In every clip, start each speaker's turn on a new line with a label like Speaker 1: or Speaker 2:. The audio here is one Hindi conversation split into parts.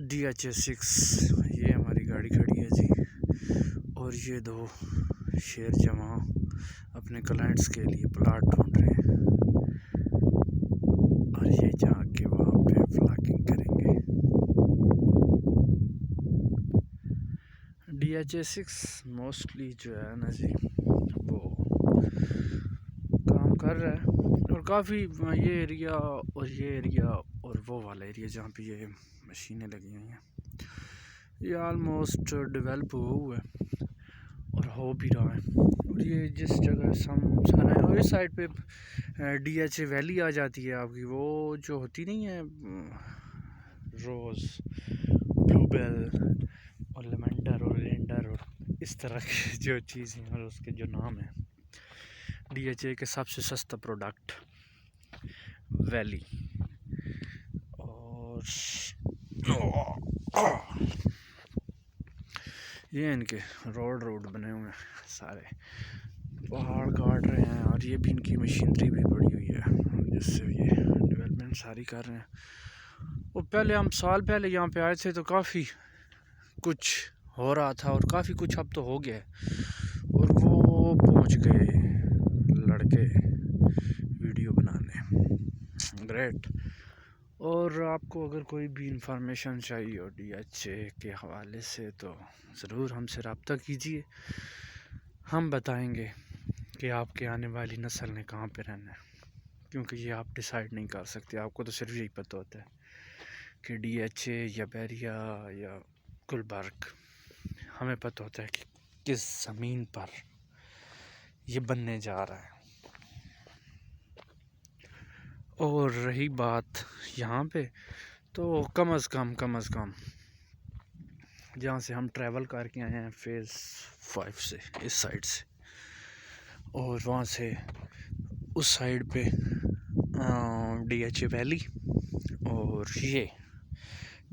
Speaker 1: DH6 ये हमारी गाड़ी खड़ी है जी। और ये दो शेर जवां अपने क्लाइंट्स के लिए प्लाट ढूंढ रहे हैं और ये जाके वहाँ पे फ्लैगिंग करेंगे। DH6 मोस्टली जो है ना जी वो काम कर रहा है और काफ़ी ये एरिया और वो वाला एरिया जहाँ पे ये मशीनें लगी हुई हैं ये आलमोस्ट डेवलप हुआ है और हो भी रहा है। और ये जिस जगह हम है और इस साइड पे DH वैली आ जाती है आपकी, वो जो होती नहीं है रोज़, ब्लूबेल और लेवेंडर और लेंडर और इस तरह की जो चीज़ें और उसके जो नाम हैं, DH के सबसे सस्ता प्रोडक्ट वैली। और ये इनके रोड बने हुए हैं, सारे पहाड़ काट रहे हैं और ये भी इनकी मशीनरी भी पड़ी हुई है जिससे ये डेवलपमेंट सारी कर रहे हैं। और पहले हम साल पहले यहाँ पे आए थे तो काफ़ी कुछ हो रहा था और काफ़ी कुछ अब तो हो गया है। और वो पहुँच गए लड़के वीडियो बनाने, ग्रेट। और आपको अगर कोई भी इंफॉर्मेशन चाहिए हो DH के हवाले से तो ज़रूर हमसे रब्ता कीजिए, हम बताएंगे कि आपके आने वाली नस्ल ने कहाँ पे रहना है, क्योंकि ये आप डिसाइड नहीं कर सकते। आपको तो सिर्फ यही पता होता है कि DH या बैरिया या गुलबर्ग, हमें पता होता है कि किस ज़मीन पर ये बनने जा रहा है। और रही बात यहाँ पे, तो कम अज़ कम जहाँ से हम ट्रैवल करके आए हैं फेज़ 5 से, इस साइड से, और वहाँ से उस साइड पे DH वैली और ये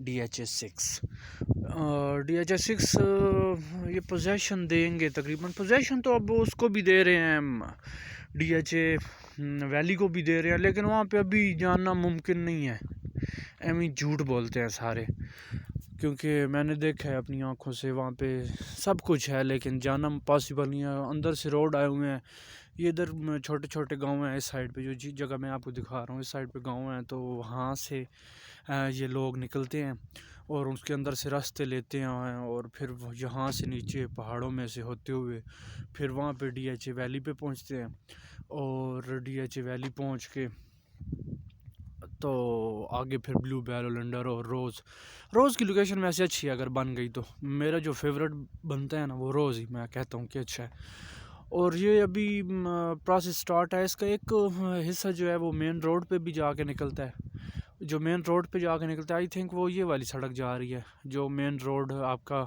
Speaker 1: DH6 ये पोजेशन देंगे तकरीबन। पोजेशन तो अब उसको भी दे रहे हैं हम, DH वैली को भी दे रहे हैं, लेकिन वहाँ पे अभी जाना मुमकिन नहीं है। एम ही झूठ बोलते हैं सारे, क्योंकि मैंने देखा है अपनी आंखों से, वहाँ पे सब कुछ है लेकिन जाना पॉसिबल नहीं है। अंदर से रोड आए हुए हैं, ये इधर छोटे छोटे गांव हैं इस साइड पे, जो जगह मैं आपको दिखा रहा हूँ इस साइड पे गांव हैं, तो वहाँ से ये लोग निकलते हैं और उसके अंदर से रास्ते लेते हैं और फिर यहाँ से नीचे पहाड़ों में से होते हुए फिर वहाँ पे DH वैली पे पहुँचते हैं। और DH वैली पहुँच के तो आगे फिर ब्लूबेल, ओलेंडर और रोज़ की लोकेशन वैसे अच्छी है अगर बन गई तो। मेरा जो फेवरेट बनता है ना वो रोज़ ही मैं कहता हूँ कि अच्छा है। और ये अभी प्रोसेस स्टार्ट है, इसका एक हिस्सा जो है वो मेन रोड पे भी जाके निकलता है। जो मेन रोड पे जाके निकलता है, आई थिंक वो ये वाली सड़क जा रही है जो मेन रोड आपका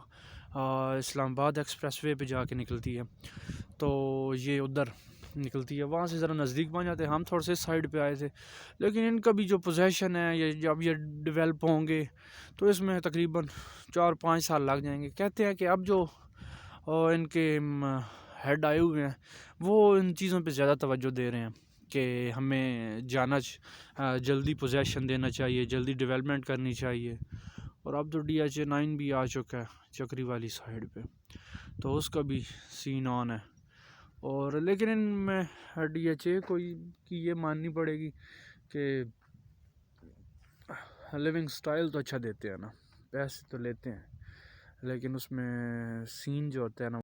Speaker 1: इस्लामाबाद एक्सप्रेसवे पे जाके निकलती है, तो ये उधर निकलती है। वहाँ से ज़रा नज़दीक बन जाते हैं। हम थोड़े से साइड पे आए थे, लेकिन इनका भी जो पोजेशन है, ये जब ये डेवलप होंगे तो इसमें तकरीबन 4-5 साल लग जाएंगे। कहते हैं कि अब जो इनके हेड आए हुए हैं वो इन चीज़ों पे ज़्यादा तवज्जो दे रहे हैं कि हमें जल्दी पोजेशन देना चाहिए, जल्दी डेवलपमेंट करनी चाहिए। और अब तो DH9 भी आ चुका है चक्री वाली साइड पे, तो उसका भी सीन ऑन है। और लेकिन इनमें DH कोई की ये माननी पड़ेगी कि लिविंग स्टाइल तो अच्छा देते हैं ना, पैसे तो लेते हैं, लेकिन उसमें सीन जो होता है ना